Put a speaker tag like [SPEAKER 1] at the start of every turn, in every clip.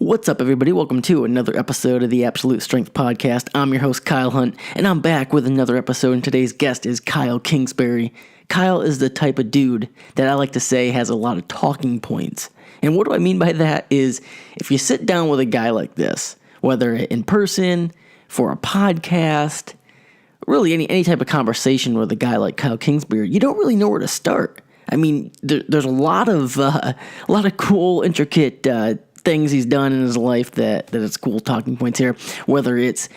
[SPEAKER 1] What's up, everybody? Welcome to another episode of the Absolute Strength Podcast. I'm your host, Kyle Hunt, and I'm back with another episode, and today's guest is Kyle Kingsbury. Kyle is the type of dude that I like to say has a lot of talking points. And what do I mean by that is if you sit down with a guy like this, whether in person, for a podcast, really any type of conversation with a guy like Kyle Kingsbury, you don't really know where to start. I mean, there's a lot of cool, intricate things he's done in his life that it's cool talking points here, whether it's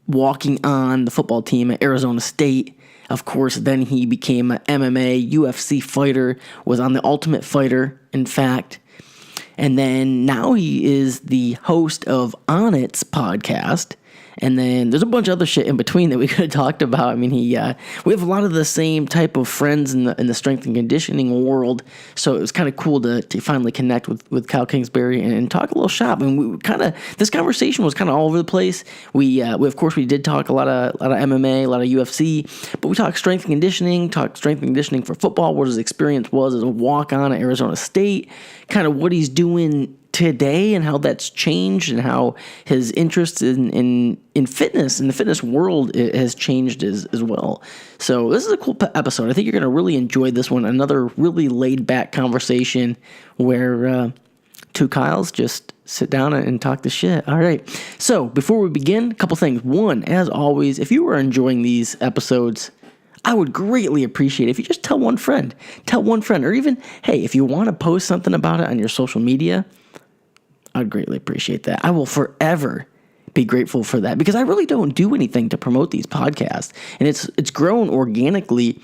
[SPEAKER 1] walking on the football team at Arizona State. Of course, then he became an MMA, UFC fighter, was on The Ultimate Fighter, in fact. And then now he is the host of On It's podcast. And then there's a bunch of other shit in between that we could have talked about. I mean, we have a lot of the same type of friends in the strength and conditioning world. So it was kind of cool to finally connect with Kyle Kingsbury and talk a little shop. And this conversation was kind of all over the place. We of course we did talk a lot of MMA, a lot of UFC, but we talked strength and conditioning for football, what his experience was as a walk-on at Arizona State, kind of what he's doing today and how that's changed and how his interest in fitness, in the fitness world, has changed as well. So this is a cool episode. I think you're going to really enjoy this one. Another really laid-back conversation where two Kyles just sit down and talk the shit. All right. So before we begin, a couple things. One, as always, if you are enjoying these episodes, I would greatly appreciate it if you just tell one friend, or even, hey, if you want to post something about it on your social media, I'd greatly appreciate that. I will forever be grateful for that because I really don't do anything to promote these podcasts. And it's grown organically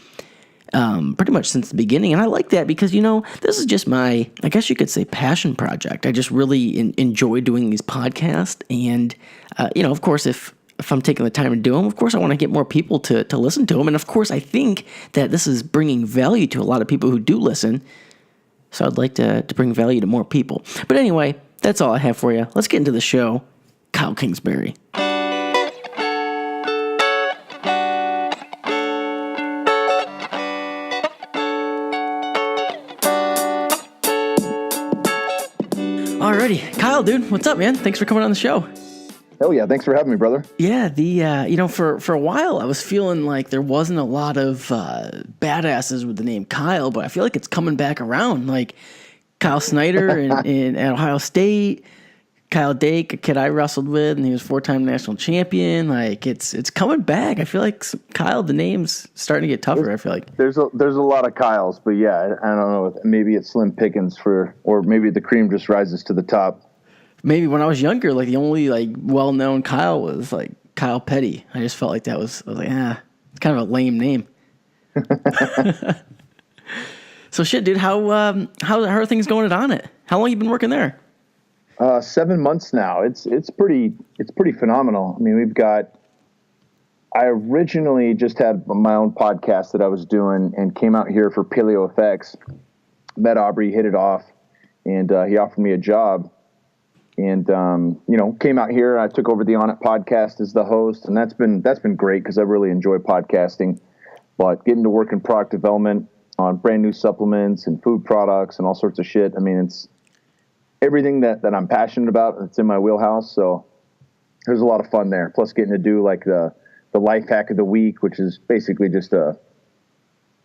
[SPEAKER 1] pretty much since the beginning. And I like that because, this is just my, I guess you could say, passion project. I just really enjoy doing these podcasts. And, of course, if I'm taking the time to do them, of course, I want to get more people to listen to them. And, of course, I think that this is bringing value to a lot of people who do listen. So I'd like to bring value to more people. But anyway, that's all I have for you. Let's get into the show. Kyle Kingsbury. Alrighty, Kyle, dude, what's up, man? Thanks for coming on the show.
[SPEAKER 2] Hell yeah, thanks for having me, brother.
[SPEAKER 1] Yeah, for a while I was feeling like there wasn't a lot of badasses with the name Kyle, but I feel like it's coming back around. Like Kyle Snyder in at Ohio State, Kyle Dake, a kid I wrestled with, and he was 4-time national champion. Like it's coming back. I feel like Kyle, the name's starting to get tougher. I feel like
[SPEAKER 2] there's a lot of Kyles, but yeah, I don't know. Maybe it's slim pickings or maybe the cream just rises to the top.
[SPEAKER 1] Maybe when I was younger, like the only well-known Kyle was like Kyle Petty. I just felt like I was like, it's kind of a lame name. So shit, dude, how are things going at On It? How long you been working there?
[SPEAKER 2] 7 months now. It's pretty phenomenal. I mean, I originally just had my own podcast that I was doing and came out here for Paleo Effects. Met Aubrey, hit it off, and he offered me a job. And, came out here. I took over the On It podcast as the host, and that's been great because I really enjoy podcasting. But getting to work in product development on brand new supplements and food products and all sorts of shit. I mean, it's everything that I'm passionate about. It's in my wheelhouse. So there's a lot of fun there. Plus getting to do like the life hack of the week, which is basically just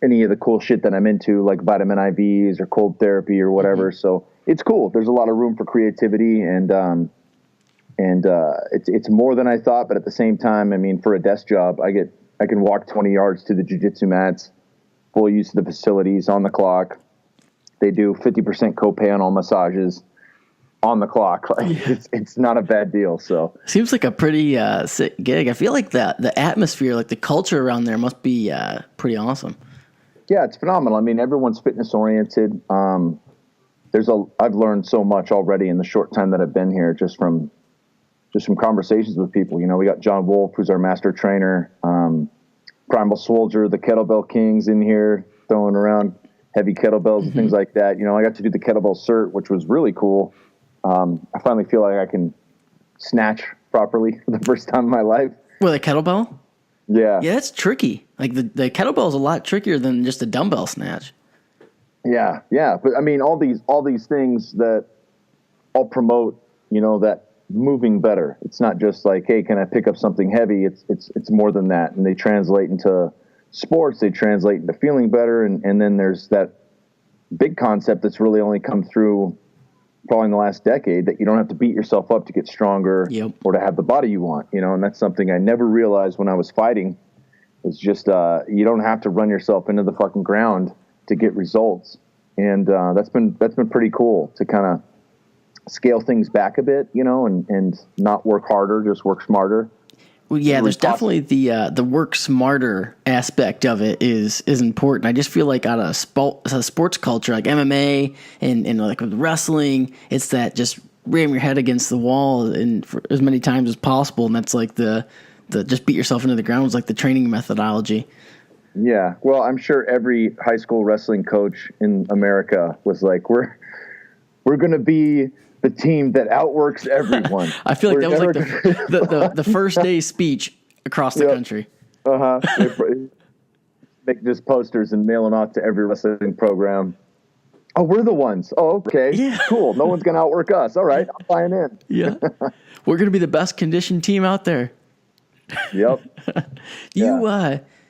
[SPEAKER 2] any of the cool shit that I'm into, like vitamin IVs or cold therapy or whatever. Mm-hmm. So it's cool. There's a lot of room for creativity and it's more than I thought. But at the same time, I mean, for a desk job, I can walk 20 yards to the jiu-jitsu mats, full use of the facilities on the clock. They do 50% copay on all massages on the clock. It's not a bad deal. So
[SPEAKER 1] seems like a pretty sick gig. I feel like the atmosphere, like the culture around there must be pretty awesome.
[SPEAKER 2] Yeah, it's phenomenal. I mean, everyone's fitness oriented. I've learned so much already in the short time that I've been here, just from conversations with people. We got John Wolf, who's our master trainer, Primal Soldier, the Kettlebell Kings in here throwing around heavy kettlebells and things like that. I got to do the kettlebell cert, which was really cool. I finally feel like I can snatch properly for the first time in my life.
[SPEAKER 1] With a kettlebell?
[SPEAKER 2] Yeah.
[SPEAKER 1] Yeah, it's tricky. Like the kettlebell is a lot trickier than just a dumbbell snatch.
[SPEAKER 2] Yeah. But I mean, all these things that I'll promote that moving better. It's not just like, hey, can I pick up something heavy? It's more than that. And they translate into sports, they translate into feeling better. And then there's that big concept that's really only come through probably in the last decade, that you don't have to beat yourself up to get stronger or to have the body you want, and that's something I never realized when I was fighting. It's just, you don't have to run yourself into the fucking ground to get results. And that's been pretty cool to kind of scale things back a bit, and not work harder, just work smarter.
[SPEAKER 1] Well, yeah, there's definitely the work smarter aspect of it is important. I just feel like out of a sports culture like MMA and like with wrestling, it's that just ram your head against the wall and for as many times as possible, and that's like the just beat yourself into the ground is like the training methodology.
[SPEAKER 2] Yeah, well, I'm sure every high school wrestling coach in America was like, we're going to be the team that outworks everyone.
[SPEAKER 1] I feel like that was like the first day speech across the country.
[SPEAKER 2] Make just posters and mail them out to every wrestling program. Oh, we're the ones. Oh, okay. Yeah. Cool. No one's going to outwork us. All right. I'm buying in.
[SPEAKER 1] Yeah. We're going to be the best conditioned team out there.
[SPEAKER 2] Yep.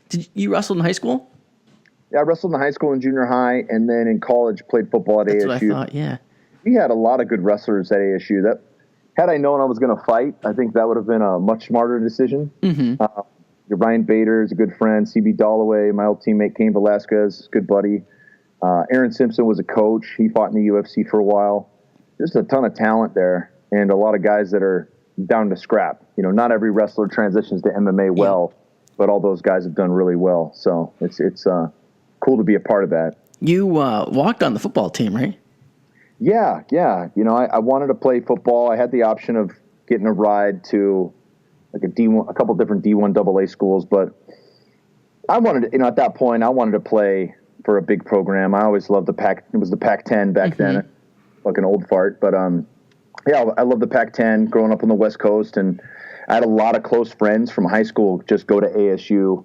[SPEAKER 1] Did you wrestle in high school?
[SPEAKER 2] Yeah, I wrestled in high school and junior high, and then in college played football at ASU.
[SPEAKER 1] That's what I thought, yeah.
[SPEAKER 2] We had a lot of good wrestlers at ASU. That had I known I was going to fight, I think that would have been a much smarter decision.
[SPEAKER 1] Mm-hmm.
[SPEAKER 2] Ryan Bader is a good friend. CB Dalloway, my old teammate, Cain Velasquez, good buddy. Aaron Simpson was a coach. He fought in the UFC for a while. Just a ton of talent there, and a lot of guys that are down to scrap. Not every wrestler transitions to MMA well, but all those guys have done really well. So it's cool to be a part of that.
[SPEAKER 1] You walked on the football team, right?
[SPEAKER 2] Yeah. I wanted to play football. I had the option of getting a ride to like a couple different D1 AA schools, but I wanted to, at that point, I wanted to play for a big program. I always loved it was the Pac-10 back then, like an old fart. But I love the Pac-10 growing up on the West Coast, and I had a lot of close friends from high school just go to ASU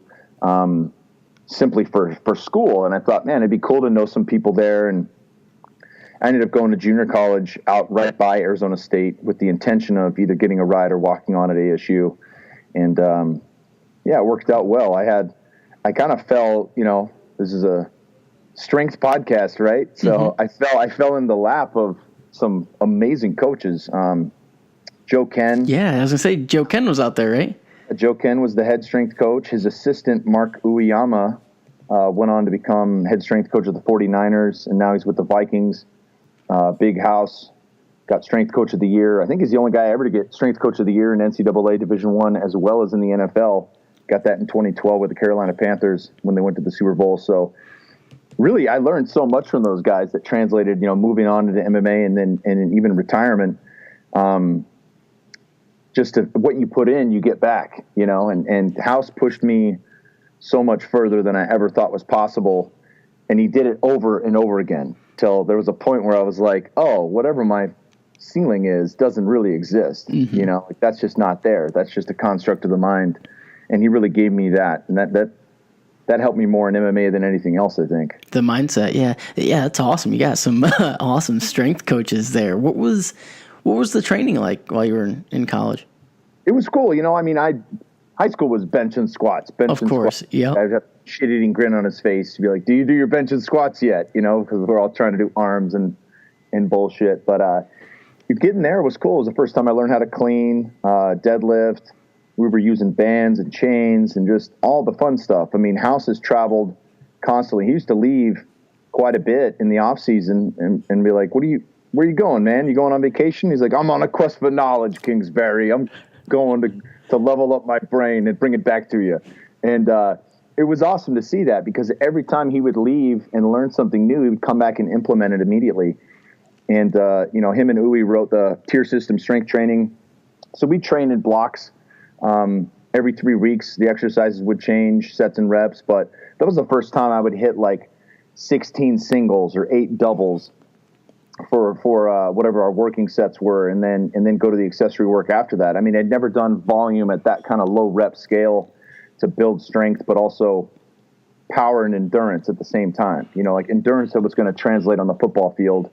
[SPEAKER 2] simply for school. And I thought, man, it'd be cool to know some people there. And I ended up going to junior college out right by Arizona State with the intention of either getting a ride or walking on at ASU. And it worked out well. I kind of fell, this is a strength podcast, right? So I fell in the lap of some amazing coaches. Joe Ken.
[SPEAKER 1] Yeah, I was going to say, Joe Ken was out there, right?
[SPEAKER 2] Joe Ken was the head strength coach. His assistant, Mark Uyama, went on to become head strength coach of the 49ers, and now he's with the Vikings. Big house, got strength coach of the year. I think he's the only guy ever to get strength coach of the year in NCAA Division I as well as in the NFL. Got that in 2012 with the Carolina Panthers when they went to the Super Bowl. So really, I learned so much from those guys that translated, moving on into MMA and even retirement. Just what you put in, you get back, and House pushed me so much further than I ever thought was possible. And he did it over and over again till there was a point where I was like, oh, whatever my ceiling is doesn't really exist. Like that's just not there. That's just a construct of the mind. And he really gave me that. And that helped me more in MMA than anything else, I think. The
[SPEAKER 1] mindset. Yeah. Yeah. That's awesome. You got some awesome strength coaches there. What was the training like while you were in college?
[SPEAKER 2] It was cool. High school was bench and squats.
[SPEAKER 1] Of course. Yeah.
[SPEAKER 2] I had a shit-eating grin on his face to be like, do you do your bench and squats yet? Because we're all trying to do arms and bullshit. But getting there was cool. It was the first time I learned how to clean, deadlift. We were using bands and chains and just all the fun stuff. I mean, House has traveled constantly. He used to leave quite a bit in the off season and be like, where are you going, man? You going on vacation? He's like, I'm on a quest for knowledge, Kingsbury. I'm going to level up my brain and bring it back to you. And it was awesome to see that because every time he would leave and learn something new, he would come back and implement it immediately. And, him and Uwe wrote the tier system strength training. So we trained in blocks. Every 3 weeks, the exercises would change, sets and reps. But that was the first time I would hit like 16 singles or 8 doubles for whatever our working sets were, and then go to the accessory work after that. I mean, I'd never done volume at that kind of low rep scale to build strength, but also power and endurance at the same time. Like endurance that was going to translate on the football field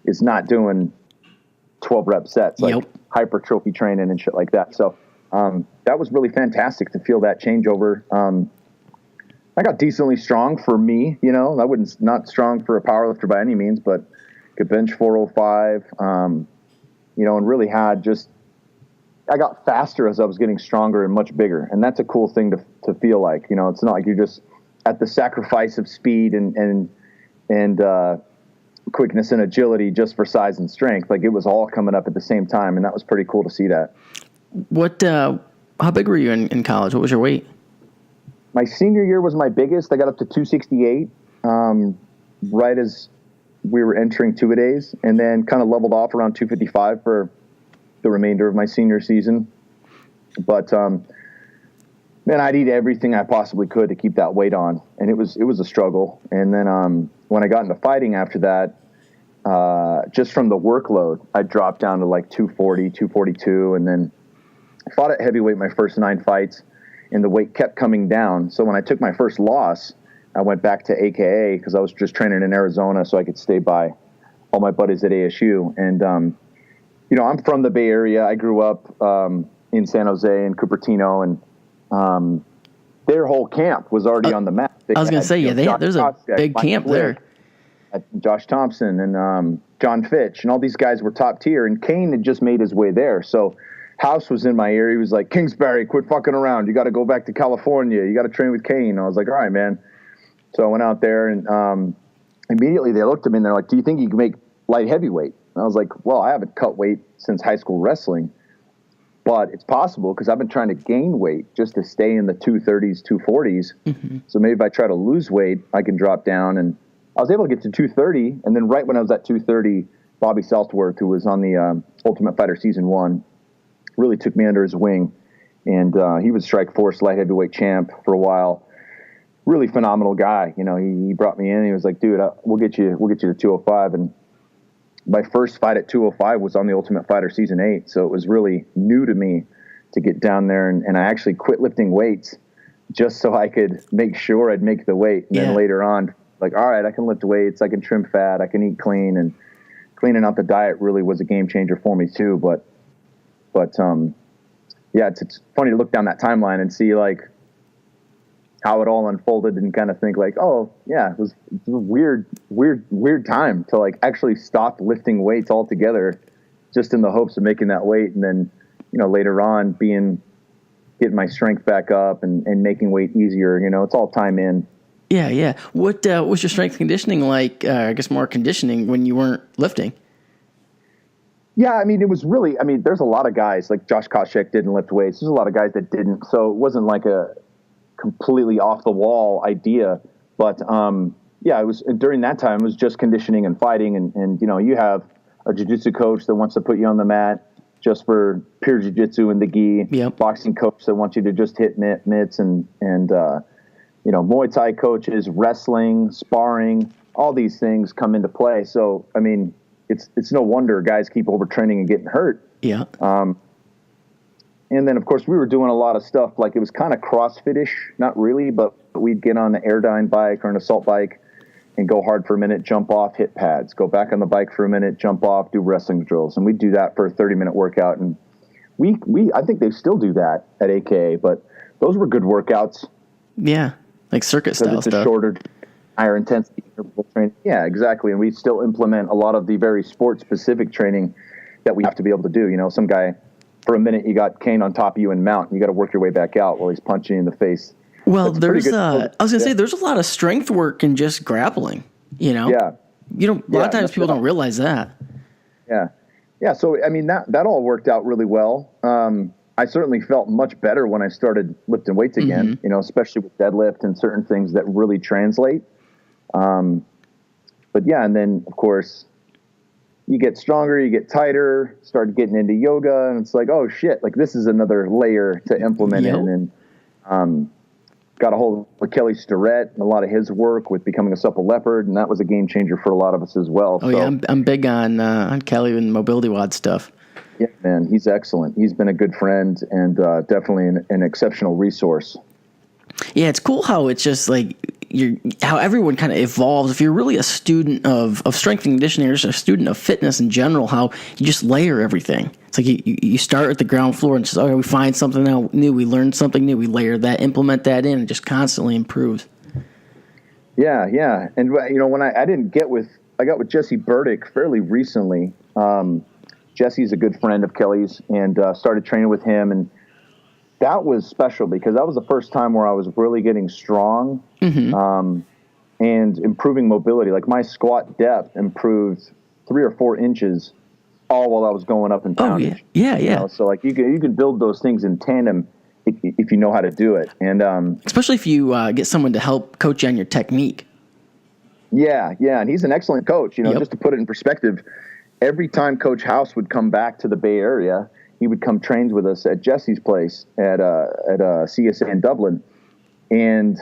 [SPEAKER 2] is not doing 12 rep sets, like
[SPEAKER 1] Yep.
[SPEAKER 2] hypertrophy training and shit like that. So that was really fantastic to feel that changeover. I got decently strong for me, you know. I wouldn't, not strong for a powerlifter by any means, but could bench 405, you know, and really had just, I got faster as I was getting stronger and much bigger. And that's a cool thing to feel like, you know. It's not like you're just at the sacrifice of speed and quickness and agility just for size and strength. Like, it was all coming up at the same time, and that was pretty cool to see that.
[SPEAKER 1] What? How big were you in college? What was your weight?
[SPEAKER 2] My senior year was my biggest. I got up to 268, right as we were entering two-a-days, and then kind of leveled off around 255 for the remainder of my senior season. But man, I'd eat everything I possibly could to keep that weight on, and it was a struggle. And then when I got into fighting after that, just from the workload, I dropped down to like 240, 242, and then I fought at heavyweight my first 9 fights, and the weight kept coming down. So when I took my first loss, I went back to AKA because I was just training in Arizona so I could stay by all my buddies at ASU. And, you know, I'm from the Bay Area. I grew up in San Jose and Cupertino, and their whole camp was already on the map.
[SPEAKER 1] I was going to say, yeah, there's a big camp there.
[SPEAKER 2] Josh Thompson and John Fitch and all these guys were top tier, and Kane had just made his way there. So House was in my area. He was like, Kingsbury, quit fucking around. You got to go back to California. You got to train with Kane. I was like, all right, man. So I went out there, and immediately they looked at me and they're like, do you think you can make light heavyweight? And I was like, well, I haven't cut weight since high school wrestling, but it's possible because I've been trying to gain weight just to stay in the 230s, 240s. Mm-hmm. So maybe if I try to lose weight, I can drop down. And I was able to get to 230. And then right when I was at 230, Bobby Southworth, who was on the Ultimate Fighter Season 1, really took me under his wing. And he was Strikeforce light heavyweight champ for a while. Really phenomenal guy. You know, he brought me in. He was like, dude, we'll get you to 205. And my first fight at 205 was on the Ultimate Fighter Season 8. So it was really new to me to get down there. And I actually quit lifting weights just so I could make sure I'd make the weight. And then later on, like, all right, I can lift weights. I can trim fat. I can eat clean. And cleaning out the diet really was a game changer for me too. But yeah, it's funny to look down that timeline and see like how it all unfolded and kind of think like, oh yeah, it was a weird time to like actually stop lifting weights altogether just in the hopes of making that weight. And then, you know, later on getting my strength back up and making weight easier, you know, it's all time in.
[SPEAKER 1] Yeah. Yeah. What was your strength conditioning like? I guess more conditioning when you weren't lifting.
[SPEAKER 2] Yeah, I mean, it was really, I mean, there's a lot of guys, like Josh Koscheck didn't lift weights. There's a lot of guys that didn't. So it wasn't like a completely off the wall idea. But yeah, it was during that time, it was just conditioning and fighting. And you know, you have a jiu-jitsu coach that wants to put you on the mat just for pure jiu-jitsu and the gi.
[SPEAKER 1] Yep.
[SPEAKER 2] Boxing coach that wants you to just hit mitts and you know, Muay Thai coaches, wrestling, sparring, all these things come into play. So, I mean, it's no wonder guys keep overtraining and getting hurt.
[SPEAKER 1] Yeah.
[SPEAKER 2] And then, of course, we were doing a lot of stuff, like it was kind of CrossFit-ish, not really, but we'd get on the Airdyne bike or an assault bike and go hard for a minute, jump off, hit pads, go back on the bike for a minute, jump off, do wrestling drills. And we'd do that for a 30-minute workout. And I think they still do that at AKA, but those were good workouts.
[SPEAKER 1] Yeah, like circuit style
[SPEAKER 2] stuff. It's a shorter, higher intensity interval training. Yeah, exactly. And we still implement a lot of the very sport-specific training that we have to be able to do. You know, some guy, for a minute, you got Kane on top of you and mount, and you got to work your way back out while he's punching you in the face.
[SPEAKER 1] Well, there's, I was going to say, there's a lot of strength work in just grappling, you know?
[SPEAKER 2] Yeah.
[SPEAKER 1] You know, a lot of times people don't realize that.
[SPEAKER 2] Yeah. Yeah. So, I mean, that all worked out really well. I certainly felt much better when I started lifting weights again, you know, especially with deadlift and certain things that really translate. But yeah, and then of course you get stronger, you get tighter, start getting into yoga, and it's like, oh shit, like this is another layer to implement in. And, got a hold of Kelly Starrett and a lot of his work with becoming a supple leopard. And that was a game changer for a lot of us as well.
[SPEAKER 1] Oh, so, yeah. I'm big on Kelly and mobility wad stuff.
[SPEAKER 2] Yeah, man, he's excellent. He's been a good friend and definitely an exceptional resource.
[SPEAKER 1] Yeah, it's cool how it's just like how everyone kind of evolves. If you're really a student of strength and conditioning or just a student of fitness in general, how you just layer everything. It's like you start at the ground floor and just, we find something new, we learn something new, we layer that, implement that in, and just constantly improves.
[SPEAKER 2] Yeah. And when I got with Jesse Burdick fairly recently. Jesse's a good friend of Kelly's, and started training with him, and that was special because that was the first time where I was really getting strong, and improving mobility. Like my squat depth improved 3 or 4 inches, all while I was going up in poundage.
[SPEAKER 1] Oh yeah.
[SPEAKER 2] So like you can build those things in tandem if you know how to do it, and
[SPEAKER 1] especially if you get someone to help coach you on your technique.
[SPEAKER 2] Yeah, and he's an excellent coach. Just to put it in perspective, every time Coach House would come back to the Bay Area, he would come train with us at Jesse's place at CSA in Dublin, and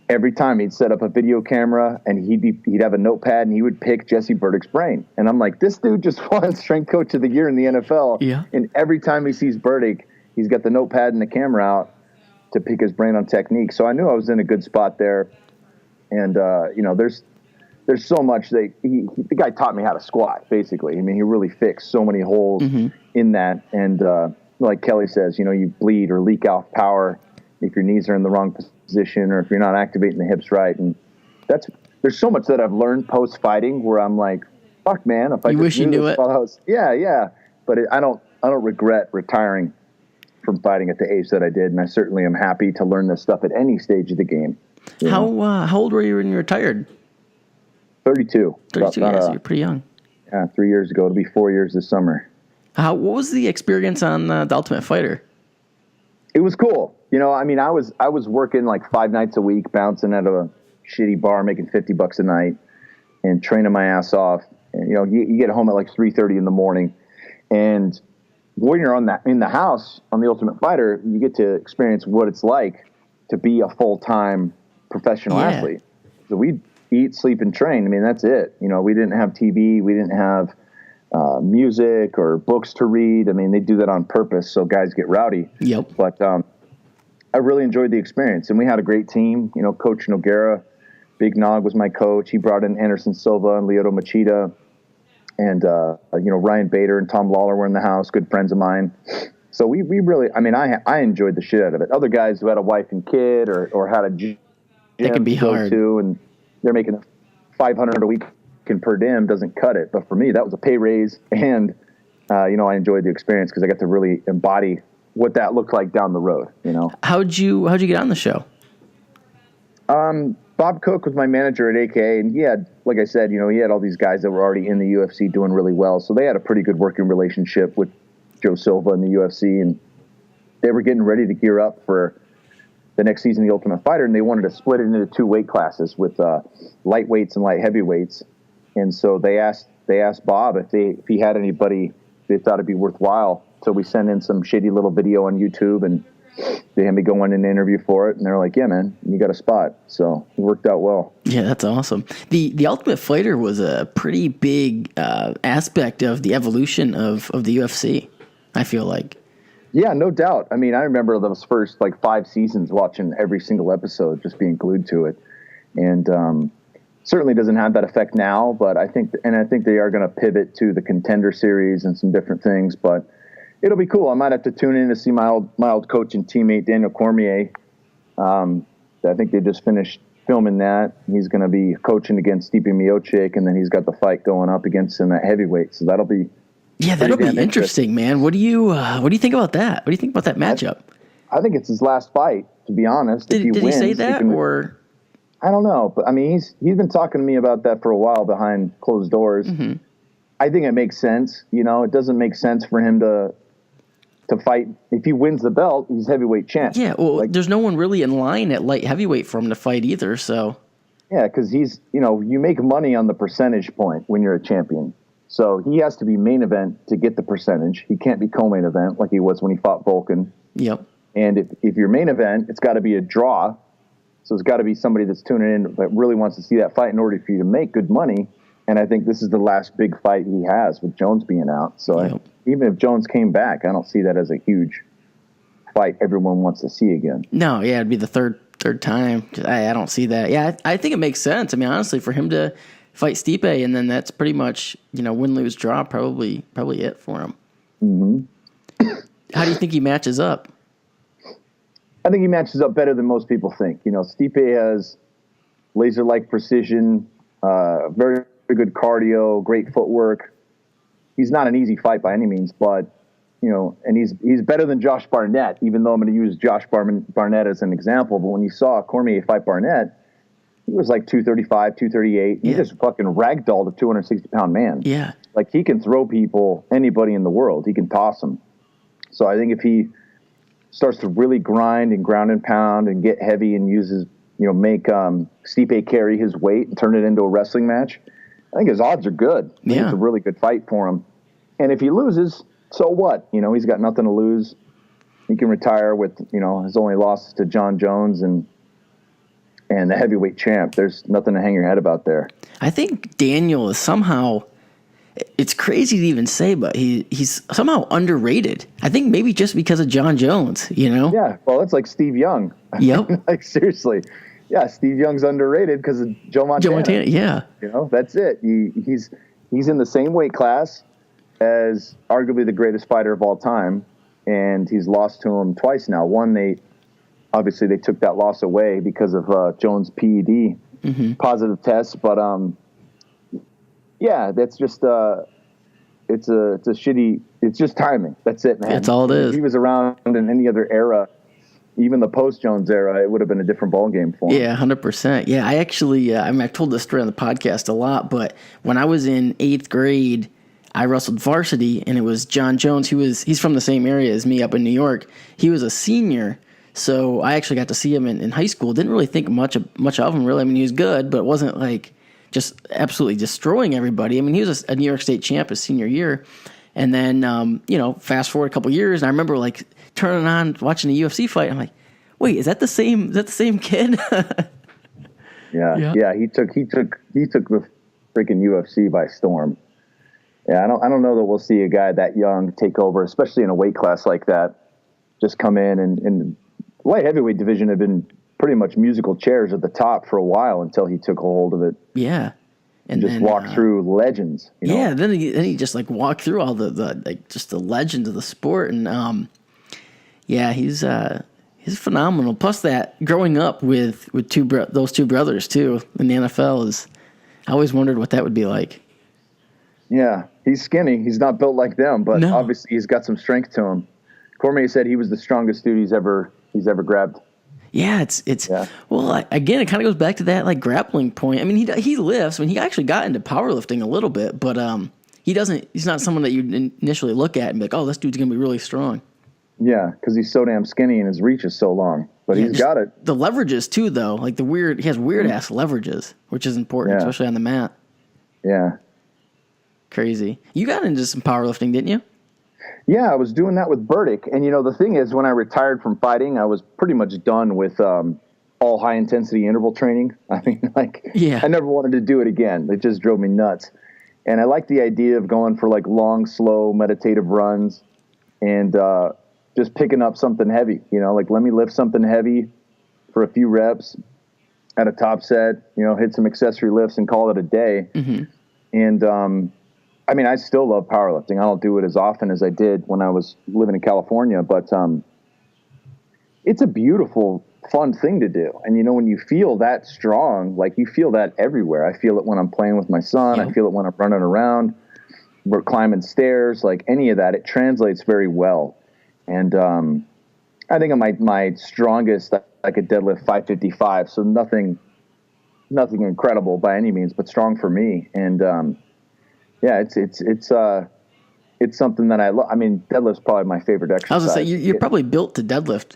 [SPEAKER 2] every time he'd set up a video camera and he'd have a notepad and he would pick Jesse Burdick's brain. And I'm like, this dude just won Strength Coach of the Year in the NFL. Yeah. And every time he sees Burdick, he's got the notepad and the camera out to pick his brain on technique. So I knew I was in a good spot there. And there's so much that the guy taught me how to squat, basically. I mean, he really fixed so many holes in that. And like Kelly says, you bleed or leak out power if your knees are in the wrong position or if you're not activating the hips right. And there's so much that I've learned post fighting where I'm like, fuck, man, if I
[SPEAKER 1] you
[SPEAKER 2] just
[SPEAKER 1] wish you knew it.
[SPEAKER 2] Yeah. But I don't regret retiring from fighting at the age that I did, and I certainly am happy to learn this stuff at any stage of the game.
[SPEAKER 1] How old were you when you retired?
[SPEAKER 2] 32.
[SPEAKER 1] 32, so you're pretty young.
[SPEAKER 2] Yeah, 3 years ago. It'll be 4 years this summer.
[SPEAKER 1] What was the experience on The Ultimate Fighter?
[SPEAKER 2] It was cool. I was working like 5 nights a week, bouncing at a shitty bar, making $50 a night, and training my ass off. And, you get home at like 3:30 in the morning, and when you're in the house on The Ultimate Fighter, you get to experience what it's like to be a full-time professional athlete. So we eat, sleep, and train. I mean, that's it. We didn't have TV. We didn't have music or books to read. I mean, they do that on purpose so guys get rowdy.
[SPEAKER 1] Yep.
[SPEAKER 2] But I really enjoyed the experience, and we had a great team. Coach Noguera, Big Nog was my coach. He brought in Anderson Silva and Lyoto Machida, and Ryan Bader and Tom Lawler were in the house, good friends of mine. So we really, I enjoyed the shit out of it. Other guys who had a wife and kid or had a gym
[SPEAKER 1] it can be hard
[SPEAKER 2] to, and they're making $500 a week and per diem doesn't cut it. But for me, that was a pay raise, and I enjoyed the experience because I got to really embody what that looked like down the road.
[SPEAKER 1] How'd you get on the show?
[SPEAKER 2] Bob Cook was my manager at AK, and he had, like I said, he had all these guys that were already in the UFC doing really well. So they had a pretty good working relationship with Joe Silva in the UFC, and they were getting ready to gear up for the next season of The Ultimate Fighter, and they wanted to split it into 2 weight classes with lightweights and light heavyweights. And so they asked Bob if he had anybody they thought it'd be worthwhile. So we sent in some shitty little video on YouTube, and they had me go in and interview for it, and they're like, yeah, man, you got a spot. So it worked out well. Yeah,
[SPEAKER 1] that's awesome. The Ultimate Fighter was a pretty big aspect of the evolution of the UFC, I feel like.
[SPEAKER 2] Yeah, no doubt. I remember those first 5 seasons watching every single episode, just being glued to it. And certainly doesn't have that effect now, but I think they are going to pivot to the Contender series and some different things, but it'll be cool. I might have to tune in to see my old coach and teammate, Daniel Cormier. I think they just finished filming that. He's going to be coaching against Stipe Miocic, and then he's got the fight going up against him at heavyweight. So that'll be
[SPEAKER 1] interesting, man. What do you think about that? What do you think about that matchup?
[SPEAKER 2] I think it's his last fight, to be honest.
[SPEAKER 1] Did he say that, or?
[SPEAKER 2] I don't know, but he's been talking to me about that for a while behind closed doors. Mm-hmm. I think it makes sense. It doesn't make sense for him to fight. If he wins the belt, he's heavyweight champ.
[SPEAKER 1] Yeah, well, there's no one really in line at light heavyweight for him to fight either, so.
[SPEAKER 2] Yeah, because he's, you make money on the percentage point when you're a champion. So he has to be main event to get the percentage. He can't be co-main event like he was when he fought Volkan.
[SPEAKER 1] Yep.
[SPEAKER 2] And if you're main event, it's got to be a draw. So it's got to be somebody that's tuning in that really wants to see that fight in order for you to make good money. And I think this is the last big fight he has with Jones being out. So even if Jones came back, I don't see that as a huge fight everyone wants to see again.
[SPEAKER 1] No, yeah, it'd be the third third time. I don't see that. Yeah, I think it makes sense. I mean, honestly, for him to fight Stipe, and then that's pretty much, win, lose, draw, probably it for him.
[SPEAKER 2] Mm-hmm.
[SPEAKER 1] How do you think he matches up?
[SPEAKER 2] I think he matches up better than most people think. Stipe has laser-like precision, very, very good cardio, great footwork. He's not an easy fight by any means, but and he's better than Josh Barnett, even though I'm going to use Josh Barnett as an example. But when you saw Cormier fight Barnett, he was like 235, 238. He just fucking ragdolled a 260-pound man.
[SPEAKER 1] Yeah. Like,
[SPEAKER 2] he can throw people, anybody in the world. He can toss them. So I think if he starts to really grind and pound and get heavy and uses, make Stipe carry his weight and turn it into a wrestling match, I think his odds are good. It's a really good fight for him. And if he loses, so what? He's got nothing to lose. He can retire with, his only losses to John Jones and the heavyweight champ. There's nothing to hang your head about there.
[SPEAKER 1] I think Daniel is somehow, it's crazy to even say, but he's somehow underrated. I think maybe just because of John Jones,
[SPEAKER 2] Yeah, well, it's like Steve Young.
[SPEAKER 1] Yep.
[SPEAKER 2] Like, seriously. Yeah, Steve Young's underrated because of Joe Montana.
[SPEAKER 1] Yeah.
[SPEAKER 2] That's it. He's in the same weight class as arguably the greatest fighter of all time, and he's lost to him twice now. One, they took that loss away because of Jones' PED positive test, but that's just it's a shitty. It's just timing. That's it, man.
[SPEAKER 1] That's all it is.
[SPEAKER 2] If he was around in any other era, even the post-Jones era, it would have been a different ballgame for him.
[SPEAKER 1] Yeah, 100%. Yeah, I actually, I've told this story on the podcast a lot, but when I was in 8th grade, I wrestled varsity, and it was John Jones. He's from the same area as me up in New York. He was a senior, so I actually got to see him in high school. Didn't really think much of him, really. I mean, he was good, but it wasn't like just absolutely destroying everybody. I mean, he was a New York State champ his senior year. And then, fast forward a couple years, and I remember like turning on, watching a UFC fight. I'm like, wait, is that the same kid?
[SPEAKER 2] Yeah. He took the freaking UFC by storm. Yeah, I don't know that we'll see a guy that young take over, especially in a weight class like that. Just come in and light heavyweight division had been pretty much musical chairs at the top for a while until he took a hold of it.
[SPEAKER 1] Yeah.
[SPEAKER 2] And just walked through legends.
[SPEAKER 1] Yeah, then he just like walked through all the just the legends of the sport, and he's phenomenal. Plus that growing up with those two brothers too in the NFL is, I always wondered what that would be like.
[SPEAKER 2] Yeah, he's skinny. He's not built like them, but obviously he's got some strength to him. Cormier said he was the strongest dude he's ever grabbed.
[SPEAKER 1] Yeah, well, again, it kind of goes back to that like grappling point. I mean, he lifts. I mean, he actually got into powerlifting a little bit, but he's not someone that you initially look at and be like, oh, this dude's gonna be really strong.
[SPEAKER 2] Yeah, because he's so damn skinny and his reach is so long. But he's got it.
[SPEAKER 1] The leverages too, though, like he has weird ass leverages, which is important, especially on the mat.
[SPEAKER 2] Yeah.
[SPEAKER 1] Crazy. You got into some powerlifting, didn't you?
[SPEAKER 2] Yeah, I was doing that with Burdick. And, the thing is, when I retired from fighting, I was pretty much done with all high-intensity interval training. I mean, I never wanted to do it again. It just drove me nuts. And I like the idea of going for, like, long, slow, meditative runs and just picking up something heavy. Like, let me lift something heavy for a few reps at a top set, hit some accessory lifts and call it a day. Mm-hmm. And, I mean, I still love powerlifting. I don't do it as often as I did when I was living in California, but it's a beautiful, fun thing to do. And, when you feel that strong, like you feel that everywhere. I feel it when I'm playing with my son. I feel it when I'm running around. We're climbing stairs, like any of that. It translates very well. And I think my strongest, I could deadlift 555, so nothing incredible by any means, but strong for me. And yeah, it's something that I love. I mean, deadlift's probably my favorite exercise.
[SPEAKER 1] I was gonna say you're probably built to deadlift.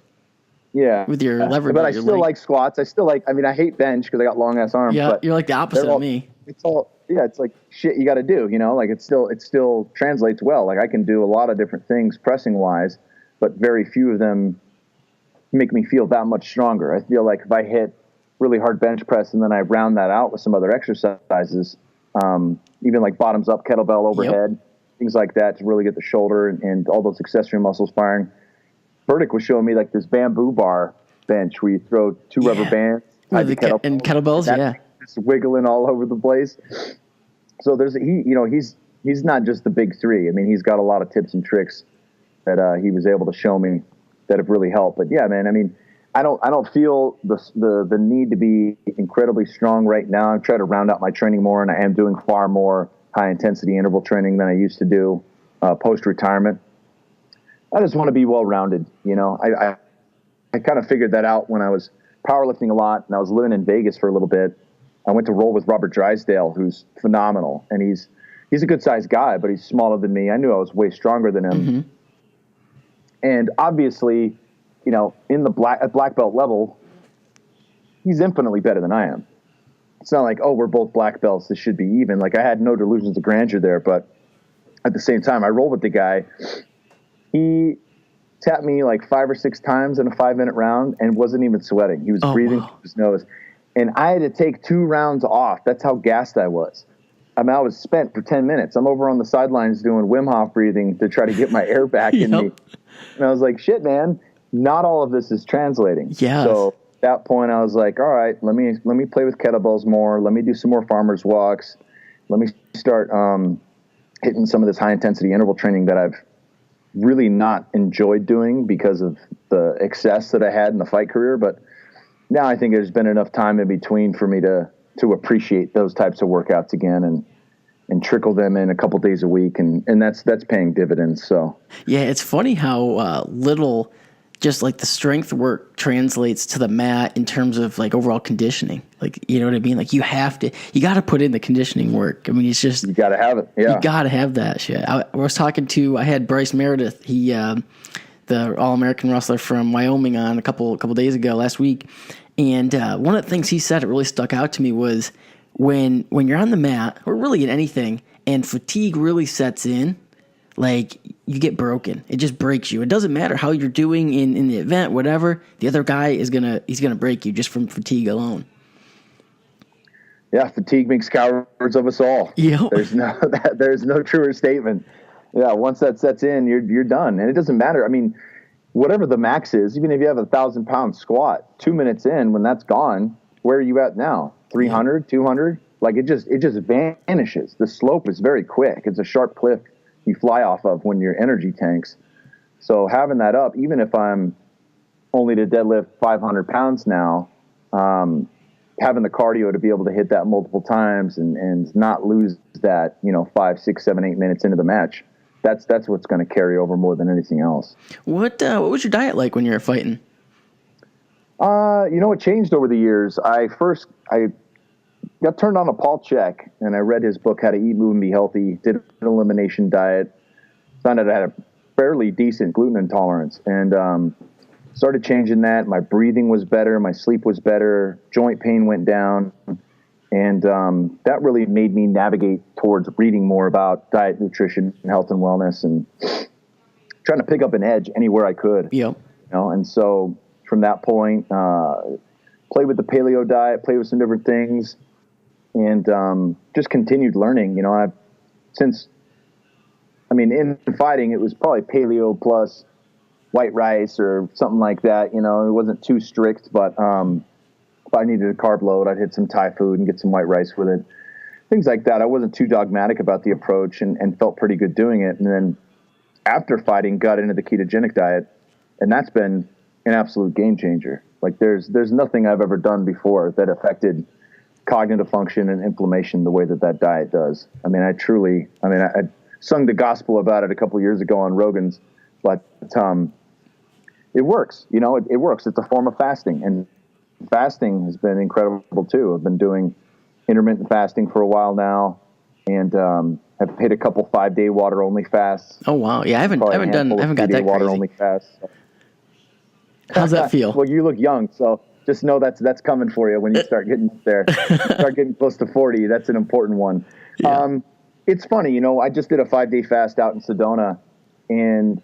[SPEAKER 2] Yeah,
[SPEAKER 1] with your leverage.
[SPEAKER 2] But I still like squats. I mean, I hate bench because I got long ass arms.
[SPEAKER 1] Yeah,
[SPEAKER 2] but
[SPEAKER 1] you're like the opposite of me.
[SPEAKER 2] It's like shit you got to do. Like it still translates well. Like I can do a lot of different things pressing wise, but very few of them make me feel that much stronger. I feel like if I hit really hard bench press and then I round that out with some other exercises. Even like bottoms up kettlebell overhead, things like that to really get the shoulder and all those accessory muscles firing. Burdick was showing me like this bamboo bar bench where you throw two rubber bands
[SPEAKER 1] and kettlebells,
[SPEAKER 2] and just wiggling all over the place. So he's not just the big three. I mean, he's got a lot of tips and tricks that he was able to show me that have really helped. But yeah, man, I mean, I don't feel the need to be incredibly strong right now. I'm trying to round out my training more, and I am doing far more high intensity interval training than I used to do post retirement. I just want to be well rounded. I kind of figured that out when I was powerlifting a lot, and I was living in Vegas for a little bit. I went to roll with Robert Drysdale, who's phenomenal, and he's a good sized guy, but he's smaller than me. I knew I was way stronger than him.
[SPEAKER 1] Mm-hmm.
[SPEAKER 2] And obviously, at black belt level, he's infinitely better than I am. It's not like, oh, we're both black belts, this should be even. Like, I had no delusions of grandeur there, but at the same time, I rolled with the guy. He tapped me like 5 or 6 times in a 5-minute round and wasn't even sweating. He was breathing through his nose. And I had to take 2 rounds off. That's how gassed I was. I mean, I was spent for 10 minutes. I'm over on the sidelines doing Wim Hof breathing to try to get my air back in me. And I was like, shit, man, not all of this is translating.
[SPEAKER 1] Yeah.
[SPEAKER 2] So at that point, I was like, all right, let me play with kettlebells more. Let me do some more farmer's walks. Let me start hitting some of this high-intensity interval training that I've really not enjoyed doing because of the excess that I had in the fight career. But now I think there's been enough time in between for me to appreciate those types of workouts again and trickle them in a couple days a week. And that's paying dividends. So
[SPEAKER 1] yeah, it's funny how little just like the strength work translates to the mat in terms of like overall conditioning. Like, you know what I mean? Like you got to put in the conditioning work. I mean, it's just,
[SPEAKER 2] you got to have it. Yeah.
[SPEAKER 1] You got to have that shit. I had Bryce Meredith, the All-American wrestler from Wyoming on a couple days ago, last week. And one of the things he said that really stuck out to me was when you're on the mat, or really in anything, and fatigue really sets in, like you get broken. It just breaks you. It doesn't matter how you're doing in the event, whatever. The other guy he's gonna break you just from fatigue alone.
[SPEAKER 2] Yeah, fatigue makes cowards of us all.
[SPEAKER 1] Yep.
[SPEAKER 2] There's no truer statement. Yeah, once that sets in, you're done, and it doesn't matter. I mean, whatever the max is, even if you have a 1,000-pound squat, 2 minutes in, when that's gone, where are you at now? 300, 200? Like it just vanishes. The slope is very quick. It's a sharp cliff you fly off of when your energy tanks. So having that up, even if I'm only to deadlift 500 pounds now, having the cardio to be able to hit that multiple times and not lose that, 5, 6, 7, 8 minutes into the match. That's what's going to carry over more than anything else.
[SPEAKER 1] What was your diet like when you were fighting?
[SPEAKER 2] It changed over the years. I got turned on to Paul Chek, and I read his book, How to Eat, Move, and Be Healthy, did an elimination diet, found out I had a fairly decent gluten intolerance, and started changing that. My breathing was better. My sleep was better. Joint pain went down. And that really made me navigate towards reading more about diet, nutrition, health, and wellness, and trying to pick up an edge anywhere I could.
[SPEAKER 1] Yep.
[SPEAKER 2] And so from that point, played with the paleo diet, played with some different things, and just continued learning. In fighting, it was probably paleo plus white rice or something like that. It wasn't too strict, but if I needed a carb load, I'd hit some Thai food and get some white rice with it. Things like that. I wasn't too dogmatic about the approach and felt pretty good doing it. And then after fighting, got into the ketogenic diet, and that's been an absolute game changer. Like there's nothing I've ever done before that affected cognitive function and inflammation the way that diet does. I sung the gospel about it a couple of years ago on Rogan's, but it works. It works. It's a form of fasting, and fasting has been incredible too. I've been doing intermittent fasting for a while now, and have hit a couple 5-day water only fasts.
[SPEAKER 1] Oh wow! Yeah, I haven't got that
[SPEAKER 2] water
[SPEAKER 1] crazy.
[SPEAKER 2] Only fasts.
[SPEAKER 1] How's that feel?
[SPEAKER 2] Well, you look young, so just know that's coming for you when you start getting there. Start getting close to 40. That's an important one. Yeah. It's funny, I just did a 5-day fast out in Sedona, and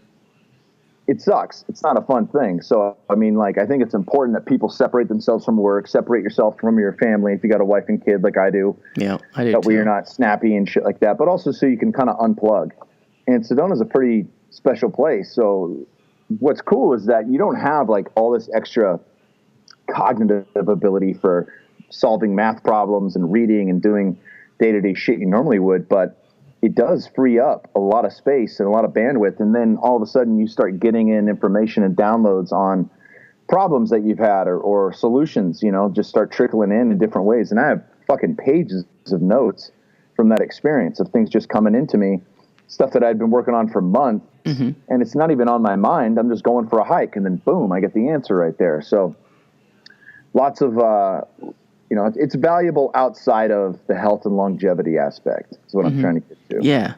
[SPEAKER 2] it sucks. It's not a fun thing. So, I think it's important that people separate themselves from work, separate yourself from your family if you got a wife and kid like I do.
[SPEAKER 1] Yeah, I do.
[SPEAKER 2] That way you're not snappy and shit like that, but also so you can kind of unplug. And Sedona's a pretty special place. So what's cool is that you don't have like all this extra cognitive ability for solving math problems and reading and doing day-to-day shit you normally would, but it does free up a lot of space and a lot of bandwidth. And then all of a sudden you start getting in information and downloads on problems that you've had or solutions, just start trickling in different ways. And I have fucking pages of notes from that experience of things just coming into me, stuff that I'd been working on for months, and it's not even on my mind. I'm just going for a hike, and then boom, I get the answer right there. So lots of, it's valuable outside of the health and longevity aspect is what I'm trying to get to.
[SPEAKER 1] Yeah.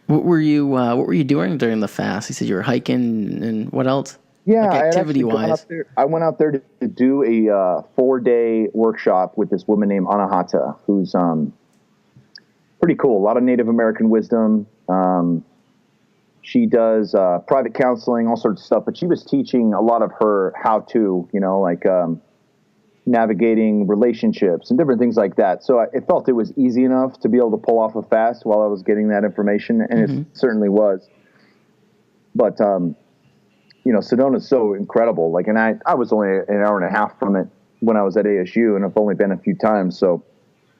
[SPEAKER 1] What were you doing during the fast? You said you were hiking, and what else?
[SPEAKER 2] Yeah,
[SPEAKER 1] like activity-wise.
[SPEAKER 2] I went out there to do a 4-day workshop with this woman named Anahata, who's pretty cool. A lot of Native American wisdom. She does private counseling, all sorts of stuff. But she was teaching a lot of her how-to, navigating relationships and different things like that. So it felt it was easy enough to be able to pull off a fast while I was getting that information, and it certainly was. But Sedona's so incredible. And I was only an hour and a half from it when I was at ASU, and I've only been a few times. So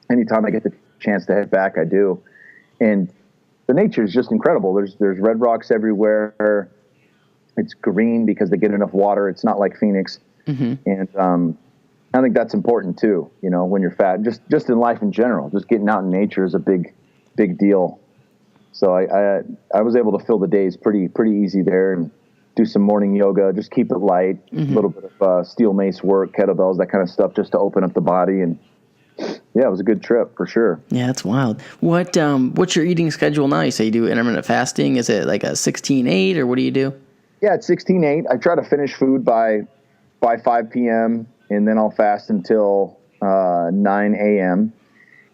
[SPEAKER 2] anytime I get the chance to head back, I do. And the nature is just incredible. There's red rocks everywhere. It's green because they get enough water. It's not like Phoenix. And I think that's important too. When you're fat, just in life in general, just getting out in nature is a big deal. So I was able to fill the days pretty easy there and do some morning yoga, just keep it light, a little bit of steel mace work, kettlebells, that kind of stuff, just to open up the body. And yeah, it was a good trip for sure.
[SPEAKER 1] Yeah, that's wild. What's your eating schedule now? You say you do intermittent fasting. Is it like a 16-8 or what do you do?
[SPEAKER 2] Yeah, it's 16-8. I try to finish food by 5 p.m. and then I'll fast until 9 a.m.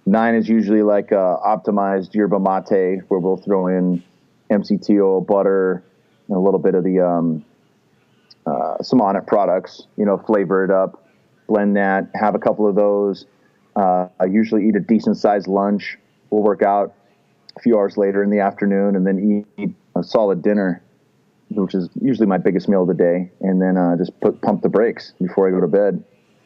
[SPEAKER 2] 9 is usually like optimized yerba mate, where we'll throw in MCT oil, butter, and a little bit of the some on it products, flavor it up, blend that, have a couple of those. I usually eat a decent sized lunch. We'll work out a few hours later in the afternoon, and then eat a solid dinner, which is usually my biggest meal of the day, and then just pump the brakes before I go to bed.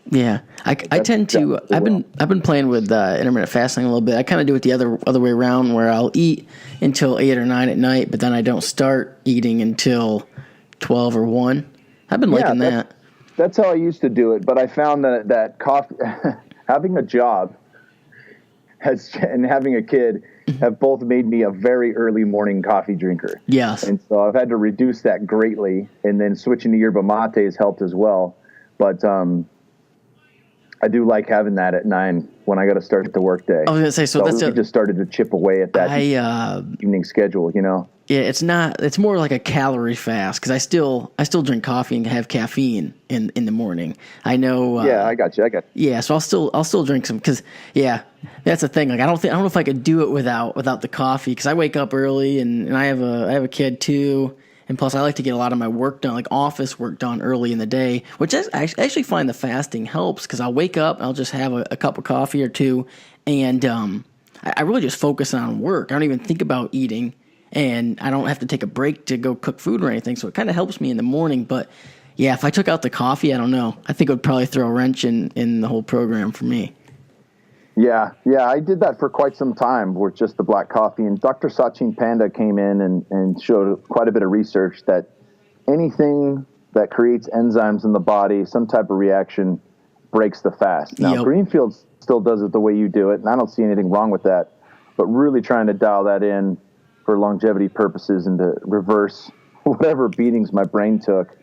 [SPEAKER 1] Yeah, I tend to. I've been playing with intermittent fasting a little bit. I kind of do it the other way around, where I'll eat until 8 or 9 at night, but then I don't start eating until 12 or 1. I've been liking that.
[SPEAKER 2] That's how I used to do it, but I found that coffee, having a job, and having a kid have both made me a very early morning coffee drinker.
[SPEAKER 1] Yes,
[SPEAKER 2] and so I've had to reduce that greatly, and then switching to yerba mate has helped as well. But I do like having that at 9 when I got to start the work day.
[SPEAKER 1] I was gonna say, so that's
[SPEAKER 2] we just started to chip away at that evening schedule,
[SPEAKER 1] Yeah, it's more like a calorie fast, because I still drink coffee and have caffeine in the morning. I know.
[SPEAKER 2] Yeah, I got you.
[SPEAKER 1] Yeah, so I'll still drink some, because that's the thing. Like I don't know if I could do it without the coffee, because I wake up early and I have a kid too. And plus, I like to get a lot of my work done, like office work done early in the day, which I actually find the fasting helps, because I'll wake up, I'll just have a cup of coffee or two, and I really just focus on work. I don't even think about eating, and I don't have to take a break to go cook food or anything, so it kind of helps me in the morning. But yeah, if I took out the coffee, I don't know. I think it would probably throw a wrench in the whole program for me.
[SPEAKER 2] Yeah, I did that for quite some time with just the black coffee. And Dr. Sachin Panda came in and showed quite a bit of research that anything that creates enzymes in the body, some type of reaction, breaks the fast. Now, Greenfield still does it the way you do it, and I don't see anything wrong with that. But really trying to dial that in for longevity purposes and to reverse whatever beatings my brain took.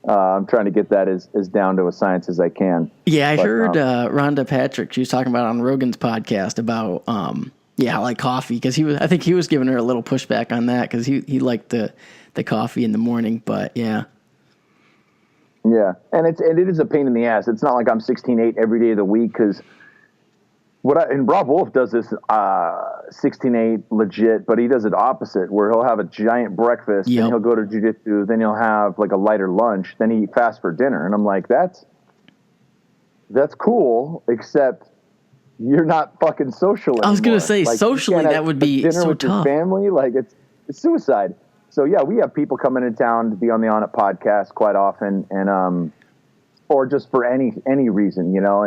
[SPEAKER 2] I'm trying to get that as down to a science as I can.
[SPEAKER 1] Yeah, I heard Rhonda Patrick, she was talking about on Rogan's podcast about, I like coffee, because I think he was giving her a little pushback on that, because he liked the coffee in the morning, but yeah.
[SPEAKER 2] Yeah, and it is a pain in the ass. It's not like I'm 16-8 every day of the week, because and Rob Wolf does this 16-8 legit, but he does it opposite, where he'll have a giant breakfast, then he'll go to jiu-jitsu, then he'll have like a lighter lunch, then he fasts for dinner. And I'm like, that's cool, except you're not fucking social anymore.
[SPEAKER 1] I was going to say, socially, that would be
[SPEAKER 2] dinner
[SPEAKER 1] so
[SPEAKER 2] with
[SPEAKER 1] tough.
[SPEAKER 2] Your family, like it's suicide. So yeah, we have people coming into town to be on the On It podcast quite often, and or just for any reason, you know.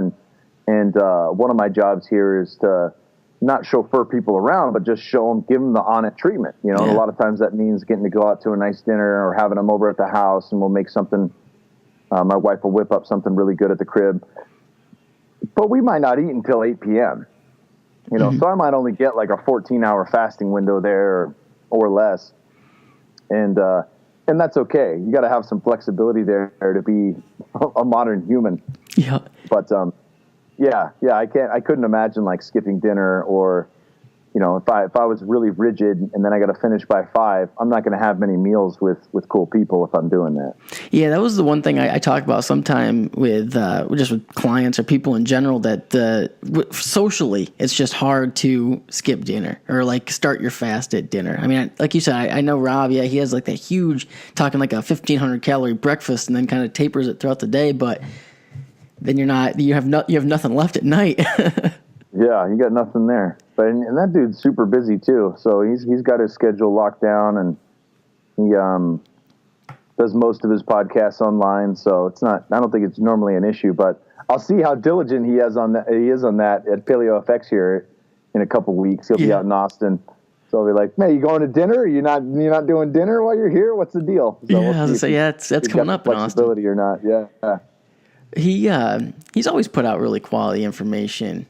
[SPEAKER 2] And one of my jobs here is to not chauffeur people around, but just give them the on-it treatment, you know.
[SPEAKER 1] Yeah.
[SPEAKER 2] And a lot of times that means getting to go out to a nice dinner or having them over at the house, and we'll make something. My wife will whip up something really good at the crib, but we might not eat until 8 p.m. You know, so I might only get like a 14-hour fasting window there or less. And that's okay. You got to have some flexibility there to be a modern human.
[SPEAKER 1] Yeah.
[SPEAKER 2] But, I couldn't imagine like skipping dinner, or, you know, if I was really rigid and then I got to finish by 5, I'm not going to have many meals with cool people if I'm doing that.
[SPEAKER 1] Yeah, that was the one thing I talk about sometime with just with clients or people in general, that socially it's just hard to skip dinner or like start your fast at dinner. I mean, like you said, I know Rob. Yeah, he has like that huge, talking like a 1,500 calorie breakfast and then kind of tapers it throughout the day. But then you have nothing left at night.
[SPEAKER 2] Yeah, you got nothing there. But and that dude's super busy too. So he's got his schedule locked down, and he does most of his podcasts online. So it's not. I don't think it's normally an issue. But I'll see how diligent he is on that. He is on that at Paleo FX here in a couple weeks. He'll be out in Austin. So I'll be like, "Man, you going to dinner? Are you not doing dinner while you're here? What's the deal?" So
[SPEAKER 1] I was gonna say, that's coming up in Austin.
[SPEAKER 2] Flexibility or not? Yeah.
[SPEAKER 1] He's always put out really quality information.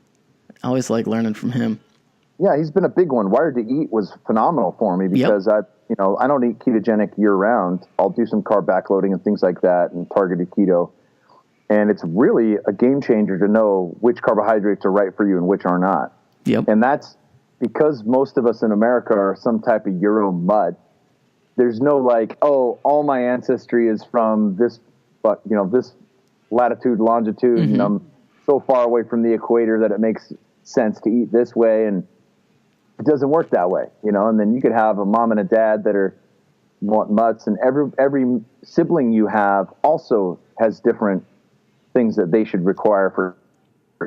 [SPEAKER 1] I always like learning from him.
[SPEAKER 2] Yeah, he's been a big one. Wired to Eat was phenomenal for me because I don't eat ketogenic year round. I'll do some carb backloading and things like that and targeted keto. And it's really a game changer to know which carbohydrates are right for you and which are not.
[SPEAKER 1] Yep.
[SPEAKER 2] And that's because most of us in America are some type of Euro mud. There's no like, oh, all my ancestry is from this, but this latitude, longitude, and I'm so far away from the equator that it makes sense to eat this way, and it doesn't work that way, and then you could have a mom and a dad that want mutts, and every sibling you have also has different things that they should require for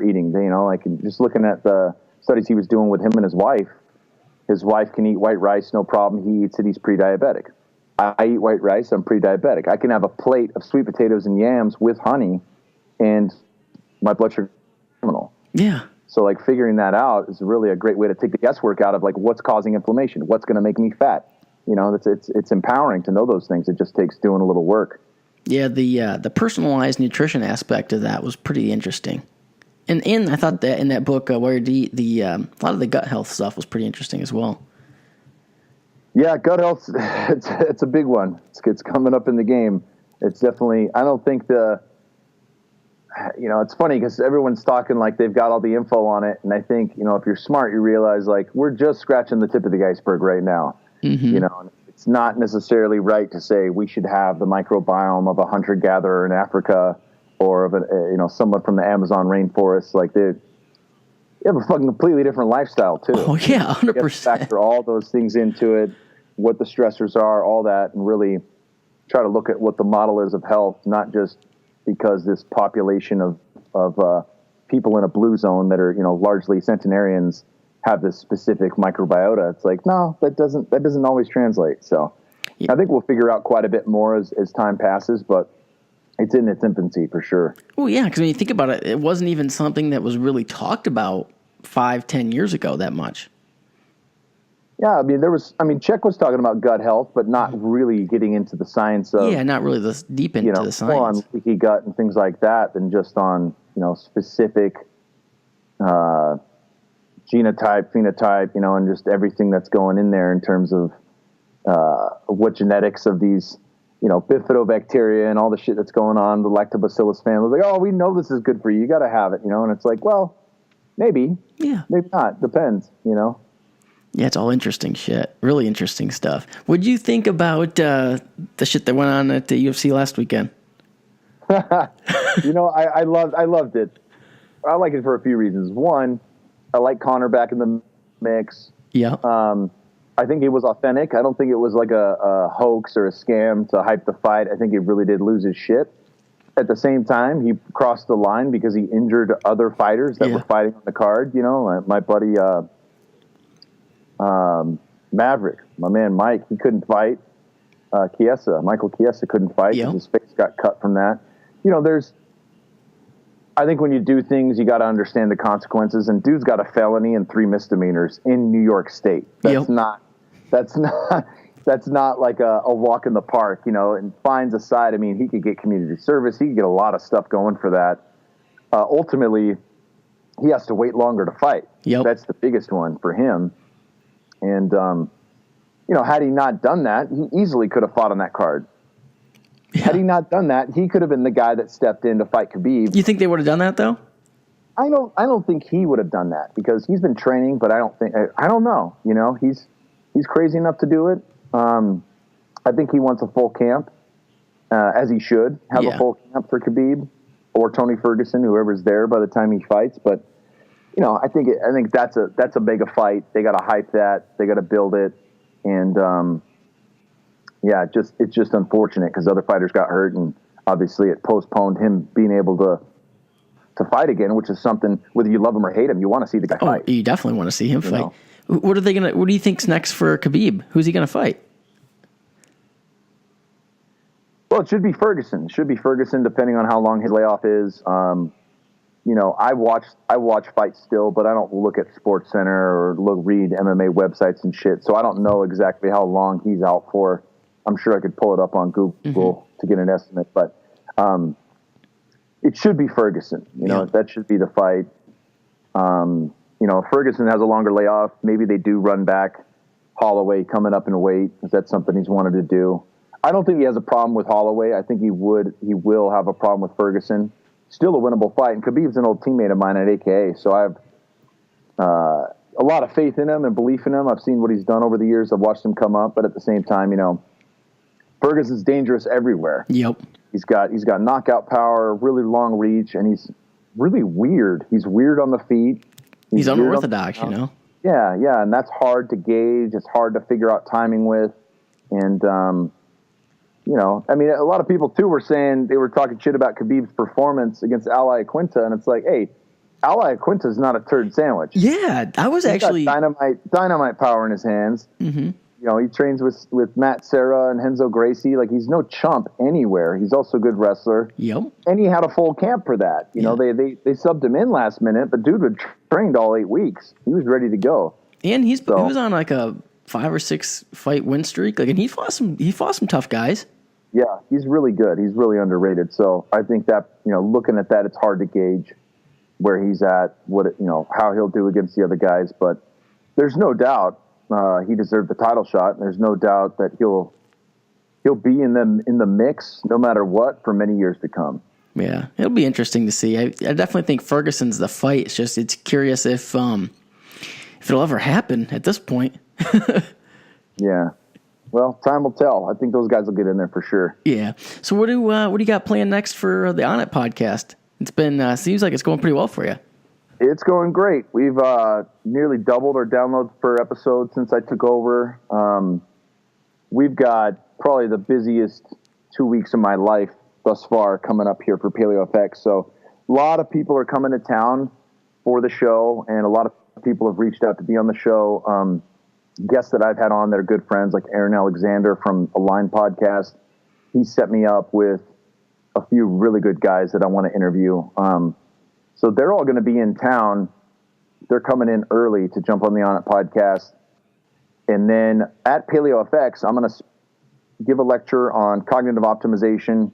[SPEAKER 2] eating. Like just looking at the studies he was doing with him and his wife can eat white rice, no problem. He eats it, he's pre-diabetic. I eat white rice, I'm pre-diabetic. I can have a plate of sweet potatoes and yams with honey, and my blood sugar is normal.
[SPEAKER 1] Yeah.
[SPEAKER 2] So like figuring that out is really a great way to take the guesswork out of like what's causing inflammation, what's going to make me fat. It's empowering to know those things. It just takes doing a little work.
[SPEAKER 1] Yeah, the personalized nutrition aspect of that was pretty interesting. And I thought that in that book, Wired to Eat, a lot of the gut health stuff was pretty interesting as well.
[SPEAKER 2] Yeah, gut health, it's a big one. It's coming up in the game. It's definitely, I don't think it's funny because everyone's talking like they've got all the info on it. And I think, if you're smart, you realize like we're just scratching the tip of the iceberg right now. And it's not necessarily right to say we should have the microbiome of a hunter-gatherer in Africa or of someone from the Amazon rainforest. Like they have a fucking completely different lifestyle too.
[SPEAKER 1] Oh yeah, 100%.
[SPEAKER 2] You have to factor all those things into it, what the stressors are, all that, and really try to look at what the model is of health, not just because this population of people in a blue zone that are, largely centenarians have this specific microbiota. It's like, no, that doesn't always translate. So yeah. I think we'll figure out quite a bit more as time passes, but it's in its infancy for sure.
[SPEAKER 1] Oh yeah. Cause when you think about it, it wasn't even something that was really talked about 5-10 years ago that much.
[SPEAKER 2] Yeah, Czech was talking about gut health, but not really getting into the science of...
[SPEAKER 1] Yeah, not really this deep into the science.
[SPEAKER 2] More on leaky gut and things like that than just on, specific genotype, phenotype, and just everything that's going in there in terms of what genetics of these, bifidobacteria and all the shit that's going on, the lactobacillus family. Like, oh, we know this is good for you. You got to have it, and it's like, well, maybe. Yeah. Maybe not. Depends,
[SPEAKER 1] Yeah, it's all interesting shit. Really interesting stuff. What do you think about the shit that went on at the UFC last weekend?
[SPEAKER 2] I loved it. I like it for a few reasons. One, I like Conor back in the mix.
[SPEAKER 1] Yeah.
[SPEAKER 2] I think it was authentic. I don't think it was like a hoax or a scam to hype the fight. I think he really did lose his shit. At the same time, he crossed the line because he injured other fighters that were fighting on the card. My buddy... Maverick, my man Mike, he couldn't Michael Chiesa couldn't fight because his face got cut from that. I think when you do things, you got to understand the consequences. And dude's got a felony and 3 misdemeanors in New York State. That's not like a walk in the park, you know. And fines aside, I mean, he could get community service. He could get a lot of stuff going for that. Ultimately, he has to wait longer to fight.
[SPEAKER 1] Yep.
[SPEAKER 2] That's the biggest one for him. And, you know, had he not done that, he easily could have fought on that card. Yeah. Had he not done that, he could have been the guy that stepped in to fight Khabib.
[SPEAKER 1] You think they would have done that, though?
[SPEAKER 2] I don't think he would have done that because he's been training, but I don't know. You know, he's crazy enough to do it. I think he wants a full camp, as he should have a full camp for Khabib or Tony Ferguson, whoever's there by the time he fights. But you know, I think that's a mega fight. They got to hype that. They got to build it, and it's just unfortunate because other fighters got hurt, and obviously it postponed him being able to fight again, which is something, whether you love him or hate him, you want to see the guy fight.
[SPEAKER 1] You definitely want to see him fight. Know? What do you think's next for Khabib? Who's he going to fight?
[SPEAKER 2] Well, it should be Ferguson. It should be Ferguson, depending on how long his layoff is. You know, I watch fights still, but I don't look at Sports Center or read MMA websites and shit. So I don't know exactly how long he's out for. I'm sure I could pull it up on Google to get an estimate, but it should be Ferguson. You know, that should be the fight. You know, if Ferguson has a longer layoff, maybe they do run back Holloway coming up in weight, because that's something he's wanted to do. I don't think he has a problem with Holloway. I think he will have a problem with Ferguson. Still a winnable fight, and Khabib's an old teammate of mine at AKA, so I have a lot of faith in him and belief in him. I've seen what he's done over the years. I've watched him come up, but at the same time, you know, Ferguson's dangerous everywhere.
[SPEAKER 1] Yep.
[SPEAKER 2] He's got knockout power, really long reach, and he's really weird. He's weird on the feet.
[SPEAKER 1] He's unorthodox, you know?
[SPEAKER 2] Yeah, and that's hard to gauge. It's hard to figure out timing with. And, you know, I mean, a lot of people, too, were saying, they were talking shit about Khabib's performance against Ally Quinta, and it's like, hey, Ally Quinta's not a turd sandwich.
[SPEAKER 1] Yeah, I was actually...
[SPEAKER 2] He's got dynamite power in his hands. Mm-hmm. You know, he trains with Matt Serra and Renzo Gracie. Like, he's no chump anywhere. He's also a good wrestler.
[SPEAKER 1] Yep.
[SPEAKER 2] And he had a full camp for that. You know, they subbed him in last minute, but dude had trained all 8 weeks. He was ready to go.
[SPEAKER 1] And he was on like a 5 or 6 fight win streak. Like, and he fought some tough guys.
[SPEAKER 2] Yeah, he's really good. He's really underrated. So I think that, you know, looking at that, it's hard to gauge where he's at, how he'll do against the other guys. But there's no doubt he deserved the title shot. And there's no doubt that he'll be in the mix no matter what for many years to come.
[SPEAKER 1] Yeah, it'll be interesting to see. I definitely think Ferguson's the fight. It's curious if it'll ever happen at this point.
[SPEAKER 2] Yeah. Well, time will tell. I think those guys will get in there for sure.
[SPEAKER 1] Yeah. So what do you got planned next for the On It podcast? It's been seems like it's going pretty well for you.
[SPEAKER 2] It's going great. We've nearly doubled our downloads per episode since I took over. We've got probably the busiest 2 weeks of my life thus far coming up here for PaleoFX. So a lot of people are coming to town for the show, and a lot of people have reached out to be on the show. Guests that I've had on that are good friends, like Aaron Alexander from Align Podcast. He set me up with a few really good guys that I want to interview. So they're all going to be in town. They're coming in early to jump on the On It podcast. And then at PaleoFX, I'm going to give a lecture on cognitive optimization.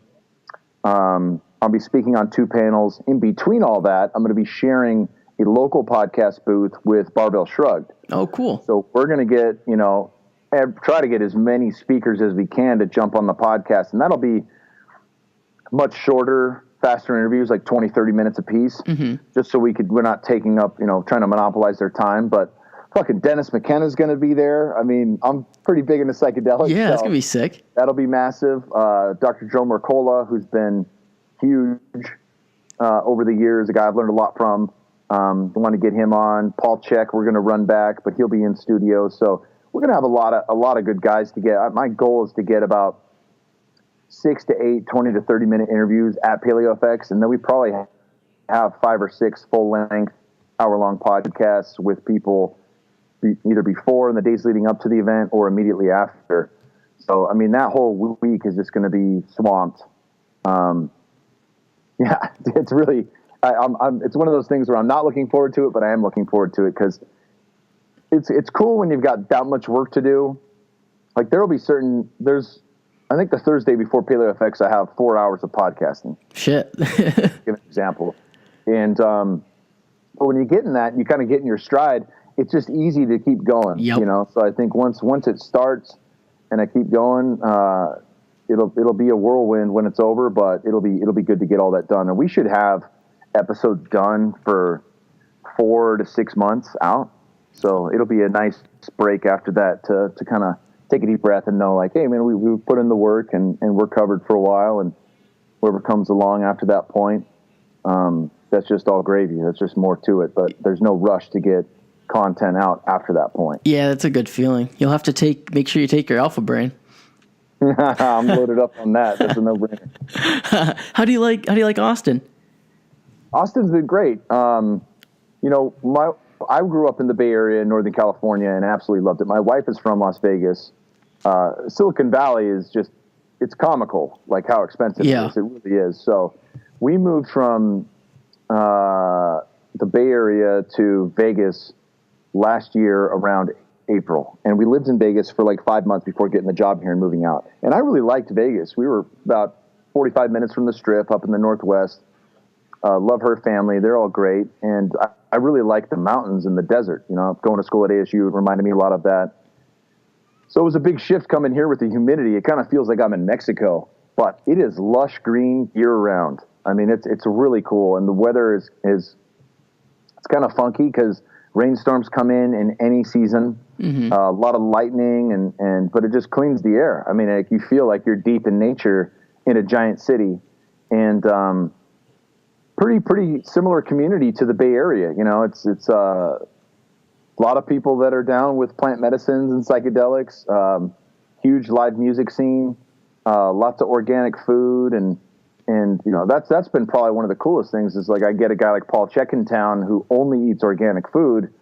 [SPEAKER 2] I'll be speaking on 2 panels. In between all that, I'm going to be sharing a local podcast booth with Barbell Shrugged.
[SPEAKER 1] Oh, cool.
[SPEAKER 2] So we're going to get, try to get as many speakers as we can to jump on the podcast. And that'll be much shorter, faster interviews, like 20, 30 minutes a piece, just so we're not taking up, trying to monopolize their time. But fucking Dennis McKenna's going to be there. I mean, I'm pretty big into psychedelics.
[SPEAKER 1] Yeah, that's going to be sick.
[SPEAKER 2] That'll be massive. Dr. Joe Mercola, who's been huge over the years, a guy I've learned a lot from. Want to get him on. Paul Check, we're going to run back, but he'll be in studio. So we're going to have a lot of good guys to get. My goal is to get about 6 to 8, 20 to 30 minute interviews at PaleoFX, and then we probably have 5 or 6 full length, hour-long podcasts with people either before in the days leading up to the event or immediately after. So, I mean, that whole week is just going to be swamped. Yeah, it's it's one of those things where I'm not looking forward to it, but I am looking forward to it because it's cool when you've got that much work to do. Like I think the Thursday before PaleoFX, I have 4 hours of podcasting.
[SPEAKER 1] Shit.
[SPEAKER 2] Give an example. And, but when you get in that, you kind of get in your stride. It's just easy to keep going,
[SPEAKER 1] Yep.
[SPEAKER 2] So I think once it starts and I keep going, it'll be a whirlwind when it's over, but it'll be good to get all that done. And we should have episodes done for 4 to 6 months out. So it'll be a nice break after that to kind of take a deep breath and know like, hey man, we put in the work and we're covered for a while, and whoever comes along after that point, that's just all gravy. That's just more to it, but there's no rush to get content out after that point.
[SPEAKER 1] Yeah, that's a good feeling. You'll have to make sure you take your Alpha Brain.
[SPEAKER 2] I'm loaded up on that. That's a no-brainer.
[SPEAKER 1] How do you like Austin?
[SPEAKER 2] Austin's been great. I grew up in the Bay Area in Northern California and absolutely loved it. My wife is from Las Vegas. Silicon Valley is it's comical, like how expensive it is. It really is. So we moved from the Bay Area to Vegas last year around April. And we lived in Vegas for like 5 months before getting the job here and moving out. And I really liked Vegas. We were about 45 minutes from the Strip up in the Northwest. Love her family. They're all great. And I really like the mountains and the desert. Going to school at ASU, it reminded me a lot of that. So it was a big shift coming here with the humidity. It kind of feels like I'm in Mexico, but it is lush green year round. I mean, it's really cool. And the weather is it's kind of funky because rainstorms come in any season. Mm-hmm. A lot of lightning but it just cleans the air. I mean, you feel like you're deep in nature in a giant city, and pretty similar community to the Bay Area. It's a lot of people that are down with plant medicines and psychedelics. Huge live music scene, lots of organic food, and that's been probably one of the coolest things. Is like I get a guy like Paul Check in town who only eats organic food,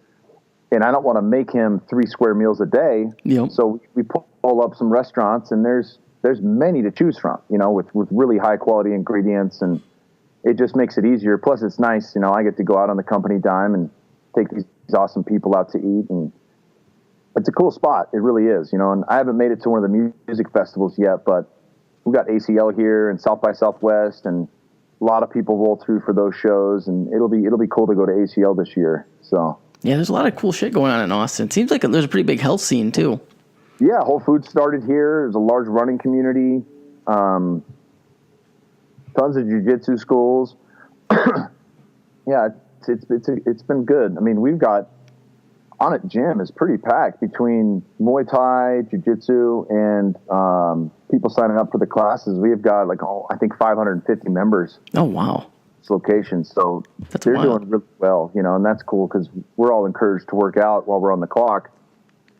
[SPEAKER 2] and I don't want to make him 3 square meals a day. Yep. So we pull up some restaurants, and there's many to choose from. With really high quality ingredients, and it just makes it easier. Plus, it's nice. I get to go out on the company dime and take these awesome people out to eat, and it's a cool spot. It really is. And I haven't made it to one of the music festivals yet, but we've got ACL here and South by Southwest, and a lot of people roll through for those shows, and it'll be cool to go to ACL this year. So
[SPEAKER 1] yeah, there's a lot of cool shit going on in Austin. It seems like there's a pretty big health scene too.
[SPEAKER 2] Yeah, Whole Foods started here. There's a large running community. Tons of jiu-jitsu schools. Yeah, it's been good. I mean, we've got Onnit Gym is pretty packed between Muay Thai, jiu-jitsu, and people signing up for the classes. We've got I think 550 members.
[SPEAKER 1] Oh wow!
[SPEAKER 2] Location, so they're doing really well, and that's cool because we're all encouraged to work out while we're on the clock.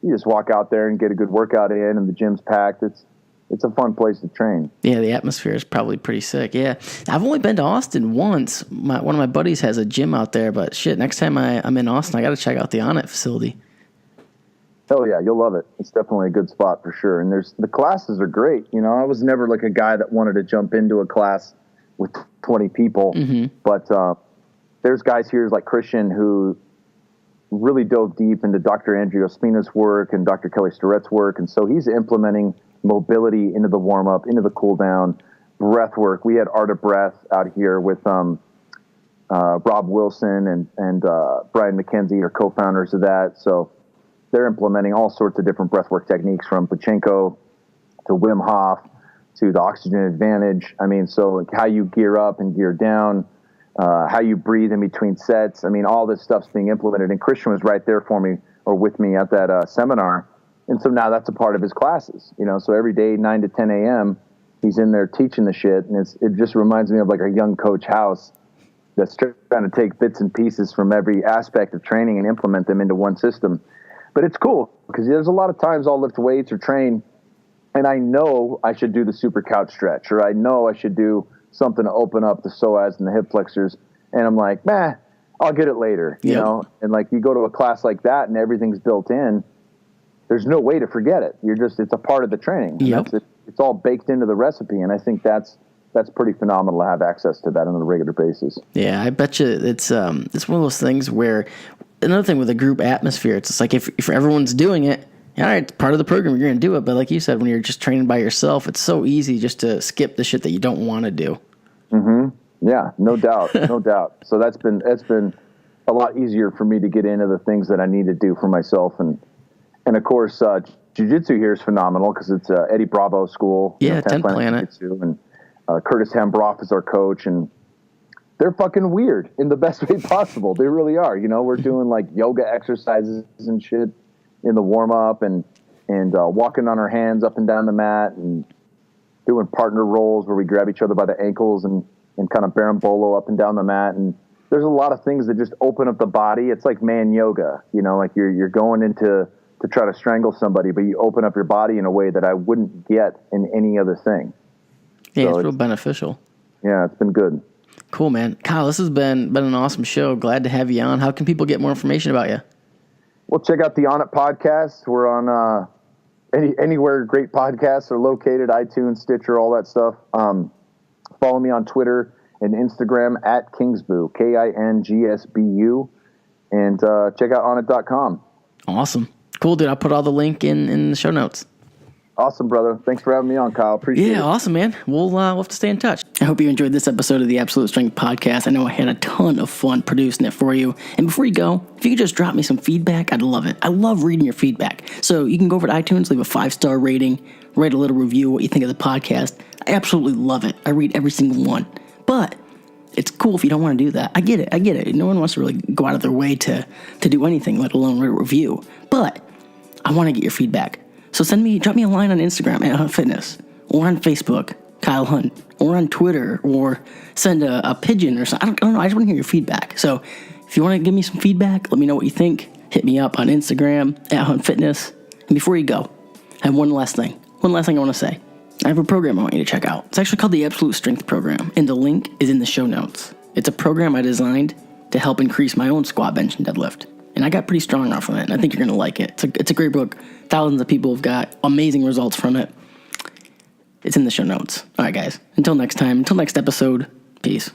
[SPEAKER 2] You just walk out there and get a good workout in, and the gym's packed. It's a fun place to train. Yeah,
[SPEAKER 1] the atmosphere is probably pretty sick. Yeah, I've only been to Austin once. One of my buddies has a gym out there, but shit, next time I'm in Austin, I got to check out the Onnit facility.
[SPEAKER 2] Oh yeah, you'll love it. It's definitely a good spot for sure. And the classes are great. I was never like a guy that wanted to jump into a class with 20 people, mm-hmm. But there's guys here like Christian who really dove deep into Dr. Andrea Ospina's work and Dr. Kelly Starrett's work, and so he's implementing mobility into the warm-up, into the cool-down, breath work. We had Art of Breath out here with Rob Wilson and Brian McKenzie are co-founders of that. So they're implementing all sorts of different breathwork techniques from Pachenko to Wim Hof to the Oxygen Advantage. I mean, so how you gear up and gear down, how you breathe in between sets. I mean, all this stuff's being implemented. And Christian was right there for me or with me at that seminar. And so now that's a part of his classes, so every day, 9 to 10 a.m., he's in there teaching the shit. And it just reminds me of like a young Coach House that's trying to take bits and pieces from every aspect of training and implement them into one system. But it's cool because there's a lot of times I'll lift weights or train, and I know I should do the super couch stretch, or I know I should do something to open up the psoas and the hip flexors. And I'm like, I'll get it later, you know? And like you go to a class like that and everything's built in, there's no way to forget it. It's a part of the training.
[SPEAKER 1] Yep.
[SPEAKER 2] It's all baked into the recipe. And I think that's that's pretty phenomenal to have access to that on a regular basis.
[SPEAKER 1] Yeah, I bet you it's one of those things where, another thing with a group atmosphere, it's just like if everyone's doing it, all right, it's part of the program, you're going to do it. But like you said, when you're just training by yourself, it's so easy just to skip the shit that you don't want to do.
[SPEAKER 2] Mm-hmm. Yeah, no doubt, no doubt. So that's been a lot easier for me to get into the things that I need to do for myself. And of course, jiu-jitsu here is phenomenal because it's Eddie Bravo school.
[SPEAKER 1] Yeah, 10 Planet.
[SPEAKER 2] Jiu-jitsu, and Curtis Hambroff is our coach, and they're fucking weird in the best way possible. They really are. We're doing like yoga exercises and shit in the warm-up, and walking on our hands up and down the mat, and doing partner rolls where we grab each other by the ankles and kind of berimbolo up and down the mat. And there's a lot of things that just open up the body. It's like man yoga, like you're going into to try to strangle somebody, but you open up your body in a way that I wouldn't get in any other thing.
[SPEAKER 1] Yeah, so it's real beneficial.
[SPEAKER 2] Yeah, it's been good.
[SPEAKER 1] Cool, man. Kyle, this has been an awesome show. Glad to have you on. How can people get more information about you?
[SPEAKER 2] Well, check out the On It podcast. We're on anywhere great podcasts are located, iTunes, Stitcher, all that stuff. Follow me on Twitter and Instagram at Kingsbu, KINGSBU, and check out onit.com.
[SPEAKER 1] Awesome. Cool, dude. I'll put all the link in the show notes.
[SPEAKER 2] Awesome, brother. Thanks for having me on, Kyle. Appreciate it.
[SPEAKER 1] Yeah, awesome, man. We'll have to stay in touch. I hope you enjoyed this episode of the Absolute Strength Podcast. I know I had a ton of fun producing it for you. And before you go, if you could just drop me some feedback, I'd love it. I love reading your feedback. So you can go over to iTunes, leave a 5-star rating, write a little review, what you think of the podcast. I absolutely love it. I read every single one. But it's cool if you don't want to do that. I get it. No one wants to really go out of their way to do anything, let alone write a review. But I want to get your feedback. So drop me a line on Instagram at Hunt Fitness, or on Facebook, Kyle Hunt, or on Twitter, or send a pigeon or something. I don't know. I just want to hear your feedback. So if you want to give me some feedback, let me know what you think. Hit me up on Instagram at Hunt Fitness. And before you go, I have one last thing I want to say. I have a program I want you to check out. It's actually called the Absolute Strength Program, and the link is in the show notes. It's a program I designed to help increase my own squat, bench, and deadlift. And I got pretty strong off of it, and I think you're going to like it. It's a great book. Thousands of people have got amazing results from it. It's in the show notes. All right, guys. Until next time, until next episode, peace.